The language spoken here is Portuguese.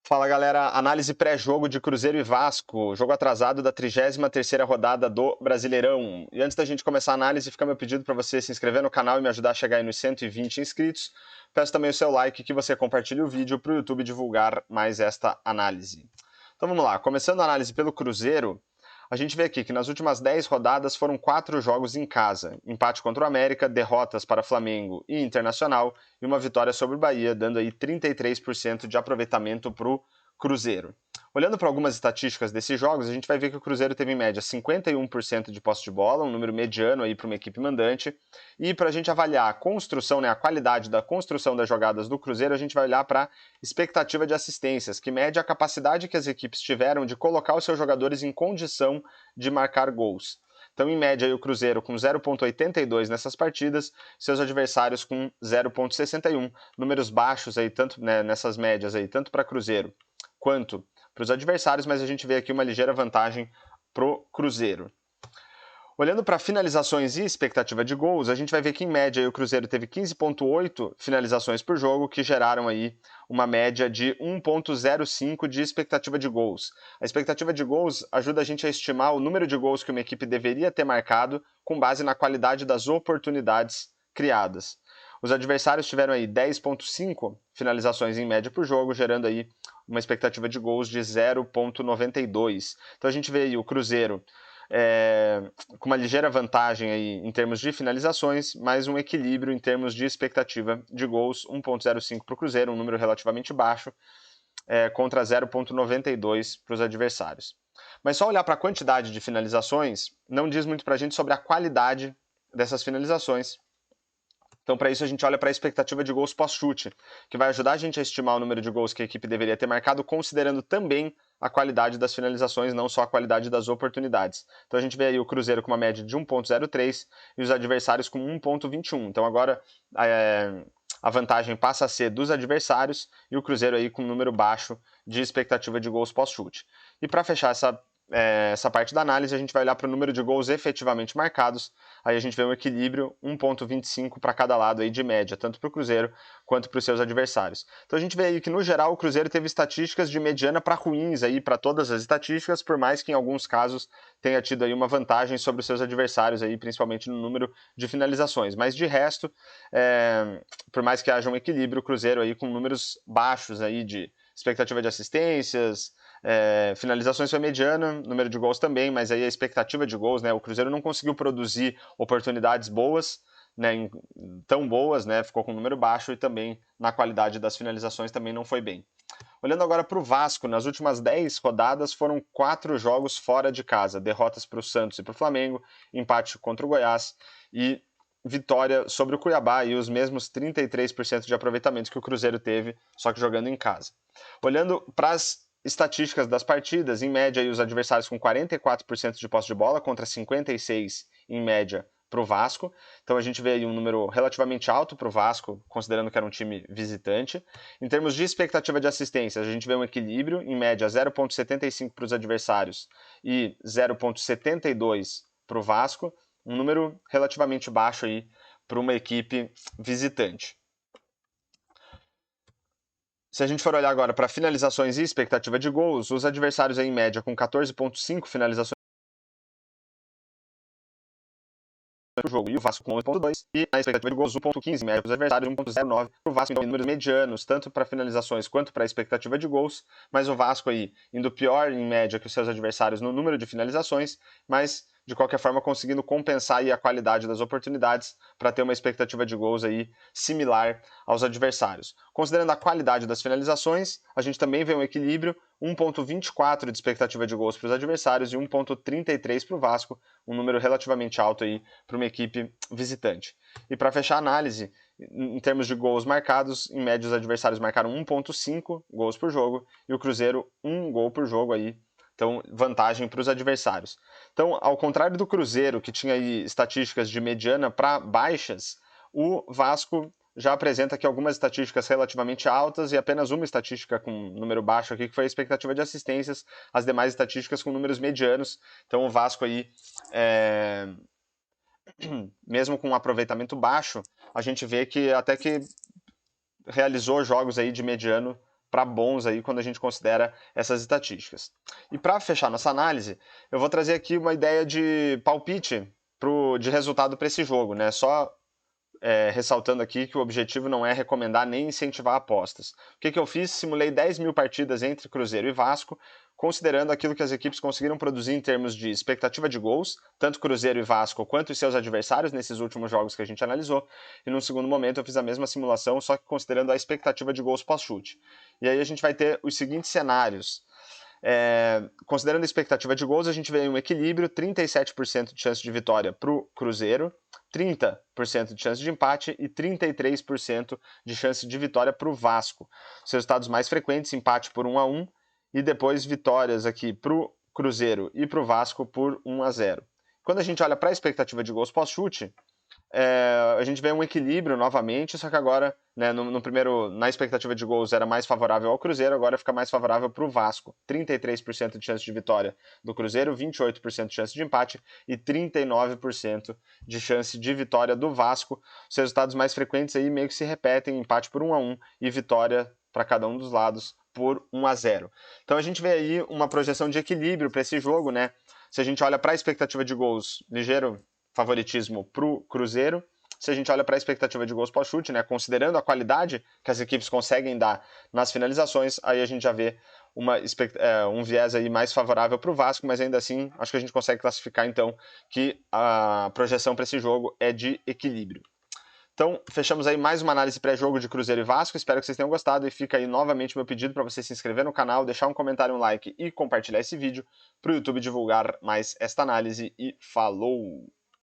Fala galera, análise pré-jogo de Cruzeiro e Vasco, jogo atrasado da 33ª rodada do Brasileirão. E antes da gente começar a análise, fica meu pedido para você se inscrever no canal e me ajudar a chegar aí nos 120 inscritos. Peço também o seu like, que você compartilhe o vídeo para o YouTube divulgar mais esta análise. Então vamos lá, começando a análise pelo Cruzeiro, a gente vê aqui que nas últimas 10 rodadas foram 4 jogos em casa, empate contra o América, derrotas para Flamengo e Internacional e uma vitória sobre o Bahia, dando aí 33% de aproveitamento para o Cruzeiro. Olhando para algumas estatísticas desses jogos, a gente vai ver que o Cruzeiro teve em média 51% de posse de bola, um número mediano aí para uma equipe mandante. E para a gente avaliar a construção, né, a qualidade da construção das jogadas do Cruzeiro, a gente vai olhar para a expectativa de assistências, que mede a capacidade que as equipes tiveram de colocar os seus jogadores em condição de marcar gols. Então, em média, o Cruzeiro com 0,82 nessas partidas, seus adversários com 0,61, números baixos aí, tanto né, nessas médias aí, tanto para Cruzeiro quanto para os adversários, mas a gente vê aqui uma ligeira vantagem pro Cruzeiro. Olhando para finalizações e expectativa de gols, a gente vai ver que em média o Cruzeiro teve 15,8 finalizações por jogo, que geraram aí uma média de 1,05 de expectativa de gols. A expectativa de gols ajuda a gente a estimar o número de gols que uma equipe deveria ter marcado com base na qualidade das oportunidades criadas. Os adversários tiveram aí 10,5 finalizações em média por jogo, gerando aí uma expectativa de gols de 0,92. Então a gente vê aí o Cruzeiro com uma ligeira vantagem aí em termos de finalizações, mas um equilíbrio em termos de expectativa de gols, 1,05 para o Cruzeiro, um número relativamente baixo, contra 0,92 para os adversários. Mas só olhar para a quantidade de finalizações não diz muito para a gente sobre a qualidade dessas finalizações. Então, para isso, a gente olha para a expectativa de gols pós-chute, que vai ajudar a gente a estimar o número de gols que a equipe deveria ter marcado, considerando também a qualidade das finalizações, não só a qualidade das oportunidades. Então, a gente vê aí o Cruzeiro com uma média de 1,03 e os adversários com 1,21. Então, agora a vantagem passa a ser dos adversários e o Cruzeiro aí com um número baixo de expectativa de gols pós-chute. E para fechar essa parte da análise, a gente vai olhar para o número de gols efetivamente marcados. Aí a gente vê um equilíbrio 1,25 para cada lado aí de média, tanto para o Cruzeiro quanto para os seus adversários. Então a gente vê aí que, no geral, o Cruzeiro teve estatísticas de mediana para ruins aí para todas as estatísticas, por mais que em alguns casos tenha tido aí uma vantagem sobre os seus adversários, aí, principalmente no número de finalizações. Mas de resto, por mais que haja um equilíbrio, o Cruzeiro aí com números baixos aí de expectativa de assistências, finalizações foi mediana, número de gols também, mas aí a expectativa de gols, né? O Cruzeiro não conseguiu produzir oportunidades boas, né? Tão boas, né? Ficou com um número baixo e também na qualidade das finalizações também não foi bem. Olhando agora para o Vasco, nas últimas 10 rodadas foram 4 jogos fora de casa, derrotas para o Santos e para o Flamengo, empate contra o Goiás e vitória sobre o Cuiabá e os mesmos 33% de aproveitamento que o Cruzeiro teve, só que jogando em casa. Olhando para as estatísticas das partidas, em média, os adversários com 44% de posse de bola contra 56% em média para o Vasco. Então a gente vê aí um número relativamente alto para o Vasco, considerando que era um time visitante. Em termos de expectativa de assistências, a gente vê um equilíbrio, em média 0,75 para os adversários e 0,72 para o Vasco, um número relativamente baixo aí para uma equipe visitante. Se a gente for olhar agora para finalizações e expectativa de gols, os adversários em média com 14,5 finalizações por jogo e o Vasco com 11,2 e na expectativa de gols 1,15, média para os adversários 1,09. O Vasco então, em números medianos, tanto para finalizações quanto para a expectativa de gols, mas o Vasco aí indo pior em média que os seus adversários no número de finalizações, mas de qualquer forma conseguindo compensar aí a qualidade das oportunidades para ter uma expectativa de gols aí similar aos adversários. Considerando a qualidade das finalizações, a gente também vê um equilíbrio, 1,24 de expectativa de gols para os adversários e 1,33 para o Vasco, um número relativamente alto aí para uma equipe visitante. E para fechar a análise, em termos de gols marcados, em média os adversários marcaram 1,5 gols por jogo e o Cruzeiro 1 gol por jogo aí. Então, vantagem para os adversários. Então, ao contrário do Cruzeiro, que tinha aí estatísticas de mediana para baixas, o Vasco já apresenta aqui algumas estatísticas relativamente altas e apenas uma estatística com número baixo aqui, que foi a expectativa de assistências, as demais estatísticas com números medianos. Então, o Vasco aí, mesmo com um aproveitamento baixo, a gente vê que até que realizou jogos aí de mediano para bons aí quando a gente considera essas estatísticas. E para fechar nossa análise, eu vou trazer aqui uma ideia de palpite de resultado para esse jogo, né? Só ressaltando aqui que o objetivo não é recomendar nem incentivar apostas. O que eu fiz? Simulei 10 mil partidas entre Cruzeiro e Vasco, considerando aquilo que as equipes conseguiram produzir em termos de expectativa de gols, tanto Cruzeiro e Vasco quanto os seus adversários nesses últimos jogos que a gente analisou, e num segundo momento eu fiz a mesma simulação, só que considerando a expectativa de gols pós-chute. E aí a gente vai ter os seguintes cenários. Considerando a expectativa de gols, a gente vê um equilíbrio, 37% de chance de vitória para o Cruzeiro, 30% de chance de empate e 33% de chance de vitória para o Vasco. Os resultados mais frequentes, empate por 1-1 e depois vitórias aqui para o Cruzeiro e para o Vasco por 1-0. Quando a gente olha para a expectativa de gols pós-chute, a gente vê um equilíbrio novamente, só que agora, né, na expectativa de gols era mais favorável ao Cruzeiro, agora fica mais favorável para o Vasco. 33% de chance de vitória do Cruzeiro, 28% de chance de empate e 39% de chance de vitória do Vasco. Os resultados mais frequentes aí meio que se repetem, empate por 1-1 e vitória para cada um dos lados por 1-0. Então a gente vê aí uma projeção de equilíbrio para esse jogo, né? Se a gente olha para a expectativa de gols, ligeiro favoritismo para o Cruzeiro. Se a gente olha para a expectativa de gols pós-chute, né, considerando a qualidade que as equipes conseguem dar nas finalizações, aí a gente já vê um viés aí mais favorável para o Vasco, mas ainda assim acho que a gente consegue classificar então que a projeção para esse jogo é de equilíbrio. Então, fechamos aí mais uma análise pré-jogo de Cruzeiro e Vasco. Espero que vocês tenham gostado e fica aí novamente meu pedido para você se inscrever no canal, deixar um comentário, um like e compartilhar esse vídeo para o YouTube divulgar mais esta análise. E falou!